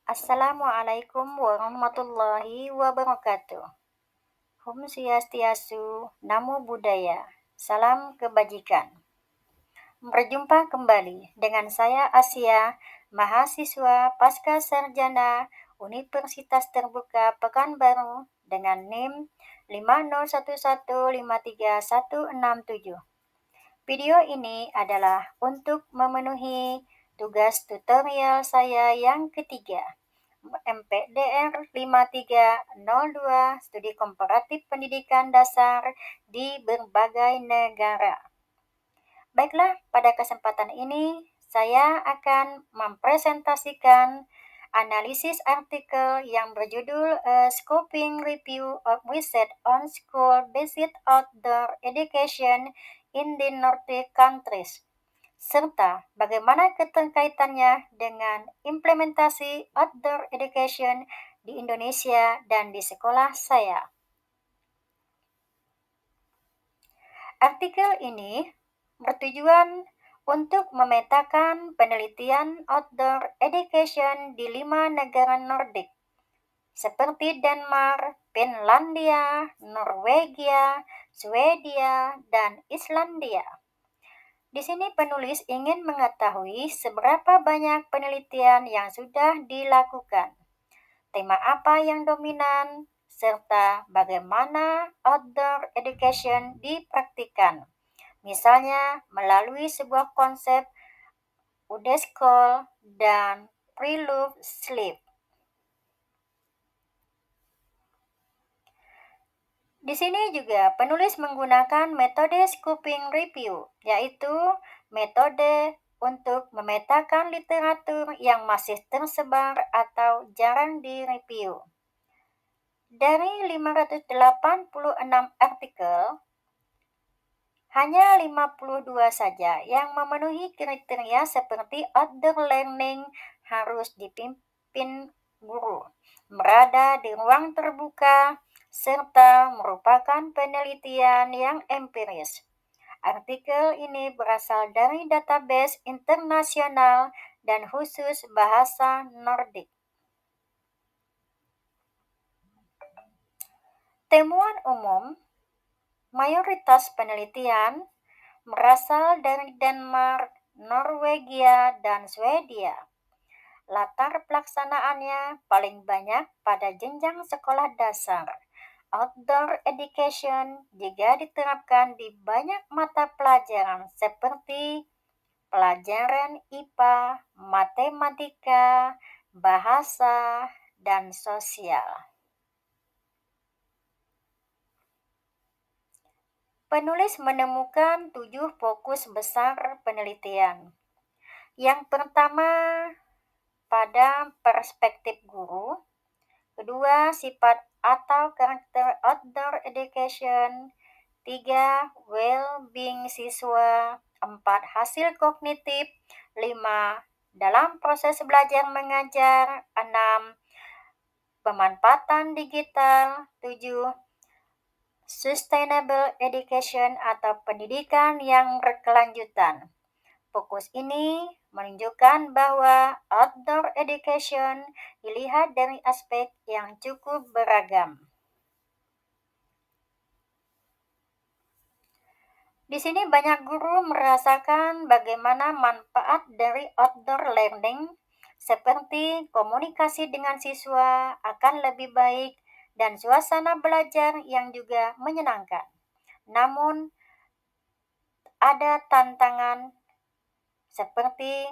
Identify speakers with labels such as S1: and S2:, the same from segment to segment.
S1: Assalamualaikum warahmatullahi wabarakatuh. Om Swastiastu, Namo Buddhaya, salam kebajikan. Berjumpa kembali dengan saya Asia, mahasiswa Pasca Sarjana Universitas Terbuka Pekanbaru dengan NIM 501153167. Video ini adalah untuk memenuhi tugas tutorial saya yang ketiga. MPDR 5302 Studi Komparatif Pendidikan Dasar di berbagai negara. Baiklah, pada kesempatan ini saya akan mempresentasikan analisis artikel yang berjudul Scoping Review of Research on School-Based Outdoor Education in the Nordic Countries, serta bagaimana keterkaitannya dengan implementasi outdoor education di Indonesia dan di sekolah saya. Artikel ini bertujuan untuk memetakan penelitian outdoor education di 5 negara Nordik, seperti Denmark, Finlandia, Norwegia, Swedia, dan Islandia. Di sini penulis ingin mengetahui seberapa banyak penelitian yang sudah dilakukan, tema apa yang dominan, serta bagaimana outdoor education dipraktikkan, misalnya melalui sebuah konsep UDESCOL dan Prelude Sleep. Di sini juga penulis menggunakan metode scoping review, yaitu metode untuk memetakan literatur yang masih tersebar atau jarang direview. Dari 586 artikel, hanya 52 saja yang memenuhi kriteria seperti outdoor learning harus dipimpin guru, berada di ruang terbuka, serta merupakan penelitian yang empiris. Artikel ini berasal dari database internasional dan khusus bahasa Nordik. Temuan umum, mayoritas penelitian berasal dari Denmark, Norwegia, dan Swedia. Latar pelaksanaannya paling banyak pada jenjang sekolah dasar. Outdoor education juga diterapkan di banyak mata pelajaran seperti pelajaran IPA, matematika, bahasa, dan sosial. Penulis menemukan 7 fokus besar penelitian. Yang pertama, pada perspektif guru. Kedua, sifat atau karakter outdoor education. 3, well-being siswa. 4, hasil kognitif. 5, dalam proses belajar mengajar. 6, pemanfaatan digital. 7, sustainable education atau pendidikan yang berkelanjutan. Fokus ini menunjukkan bahwa outdoor education dilihat dari aspek yang cukup beragam. Di sini banyak guru merasakan bagaimana manfaat dari outdoor learning, seperti komunikasi dengan siswa akan lebih baik dan suasana belajar yang juga menyenangkan. Namun, ada tantangan seperti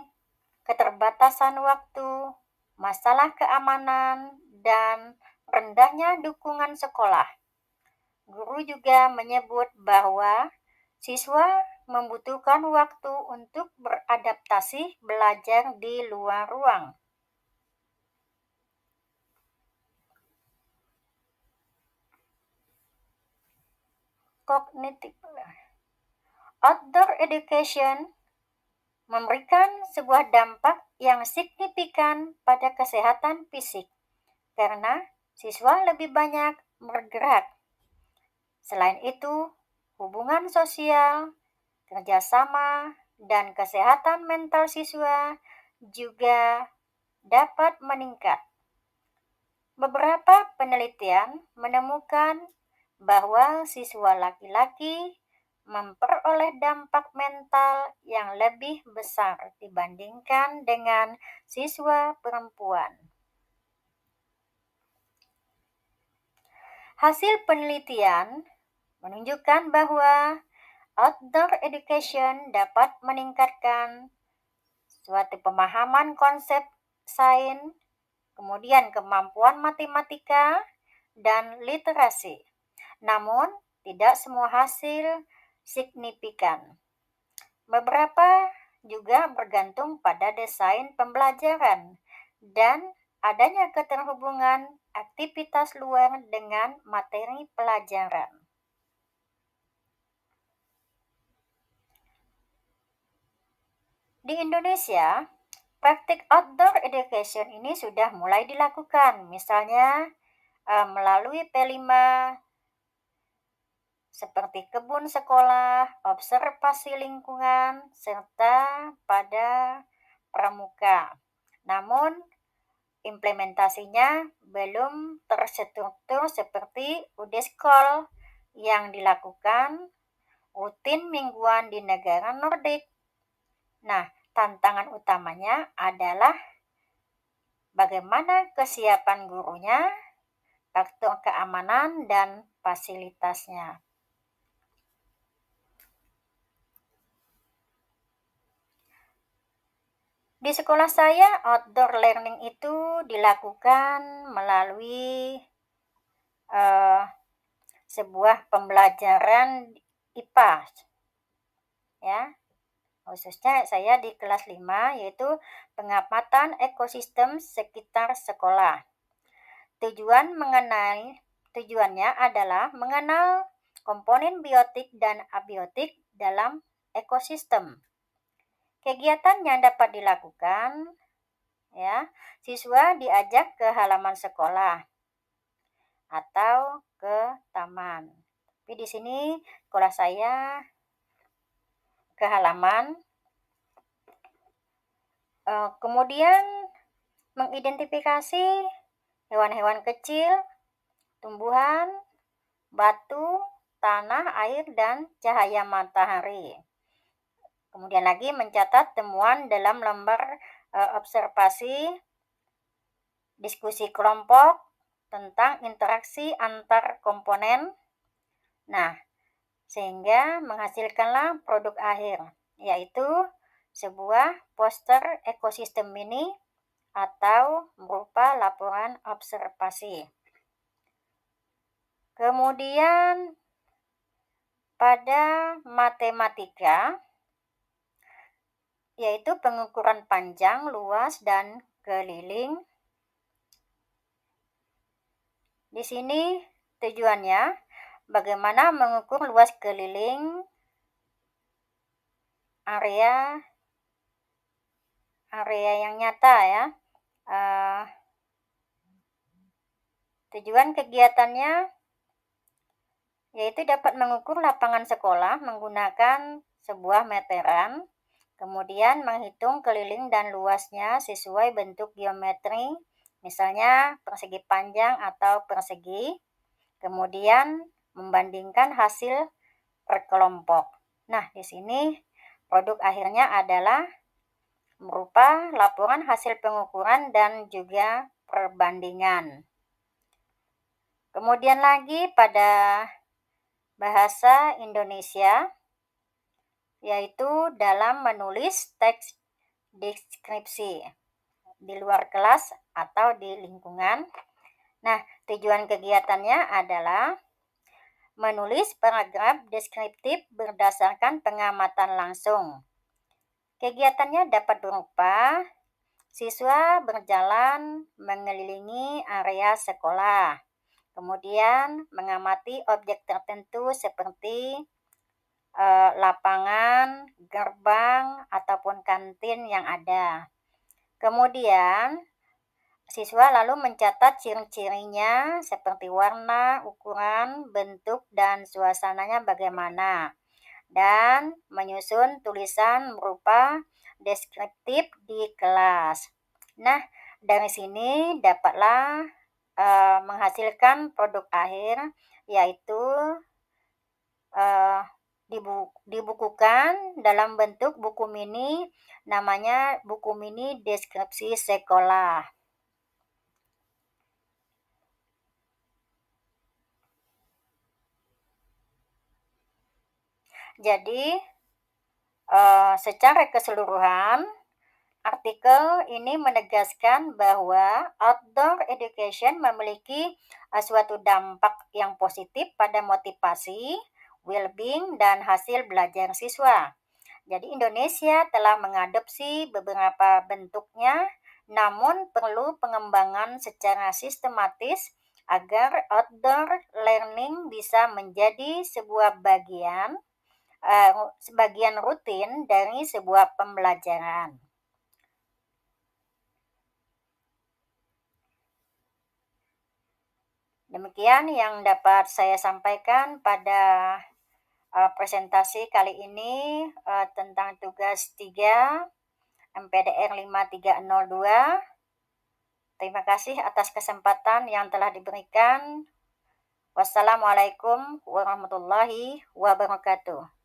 S1: keterbatasan waktu, masalah keamanan, dan rendahnya dukungan sekolah. Guru juga menyebut bahwa siswa membutuhkan waktu untuk beradaptasi belajar di luar ruang. Kognitif. Outdoor education memberikan sebuah dampak yang signifikan pada kesehatan fisik karena siswa lebih banyak bergerak. Selain itu, hubungan sosial, kerjasama, dan kesehatan mental siswa juga dapat meningkat. Beberapa penelitian menemukan bahwa siswa laki-laki memperoleh dampak mental yang lebih besar dibandingkan dengan siswa perempuan. Hasil penelitian menunjukkan bahwa outdoor education dapat meningkatkan suatu pemahaman konsep sains, kemudian kemampuan matematika, dan literasi. Namun, tidak semua hasil signifikan. Beberapa juga bergantung pada desain pembelajaran dan adanya keterhubungan aktivitas luar dengan materi pelajaran. Di Indonesia, praktik outdoor education ini sudah mulai dilakukan, misalnya melalui P5 seperti kebun sekolah, observasi lingkungan, serta pada pramuka. Namun, implementasinya belum terstruktur seperti UDESKOL yang dilakukan rutin mingguan di negara Nordik. Nah, tantangan utamanya adalah bagaimana kesiapan gurunya, faktor keamanan, dan fasilitasnya. Di sekolah saya, outdoor learning itu dilakukan melalui sebuah pembelajaran IPA, ya. Khususnya saya di kelas 5, yaitu pengamatan ekosistem sekitar sekolah. Tujuannya adalah mengenal komponen biotik dan abiotik dalam ekosistem. Kegiatan yang dapat dilakukan, ya, siswa diajak ke halaman sekolah atau ke taman. Tapi di sini sekolah saya ke halaman. Kemudian mengidentifikasi hewan-hewan kecil, tumbuhan, batu, tanah, air, dan cahaya matahari. Kemudian lagi mencatat temuan dalam lembar observasi, diskusi kelompok tentang interaksi antar komponen. Nah, sehingga menghasilkanlah produk akhir, yaitu sebuah poster ekosistem mini atau berupa laporan observasi. Kemudian pada matematika, yaitu pengukuran panjang, luas, dan keliling. Di sini tujuannya bagaimana mengukur luas keliling area yang nyata, ya. Tujuan kegiatannya yaitu dapat mengukur lapangan sekolah menggunakan sebuah meteran, kemudian menghitung keliling dan luasnya sesuai bentuk geometri, misalnya persegi panjang atau persegi, kemudian membandingkan hasil per kelompok. Nah, di sini produk akhirnya adalah berupa laporan hasil pengukuran dan juga perbandingan. Kemudian lagi pada bahasa Indonesia, yaitu dalam menulis teks deskripsi di luar kelas atau di lingkungan. Nah, tujuan kegiatannya adalah menulis paragraf deskriptif berdasarkan pengamatan langsung. Kegiatannya dapat berupa siswa berjalan mengelilingi area sekolah, kemudian mengamati objek tertentu seperti lapangan, gerbang, ataupun kantin yang ada. Kemudian siswa lalu mencatat ciri-cirinya seperti warna, ukuran, bentuk, dan suasananya bagaimana, dan menyusun tulisan berupa deskriptif di kelas. Nah, Dari sini dapatlah menghasilkan produk akhir, yaitu dibukukan dalam bentuk buku mini, namanya buku mini deskripsi sekolah. Jadi secara keseluruhan, artikel ini menegaskan bahwa outdoor education memiliki suatu dampak yang positif pada motivasi, well-being, dan hasil belajar siswa. Jadi Indonesia telah mengadopsi beberapa bentuknya, namun perlu pengembangan secara sistematis agar outdoor learning bisa menjadi sebagian rutin dari sebuah pembelajaran. Demikian yang dapat saya sampaikan pada presentasi kali ini tentang tugas 3 MPDR 5302. Terima kasih atas kesempatan yang telah diberikan. Wassalamualaikum warahmatullahi wabarakatuh.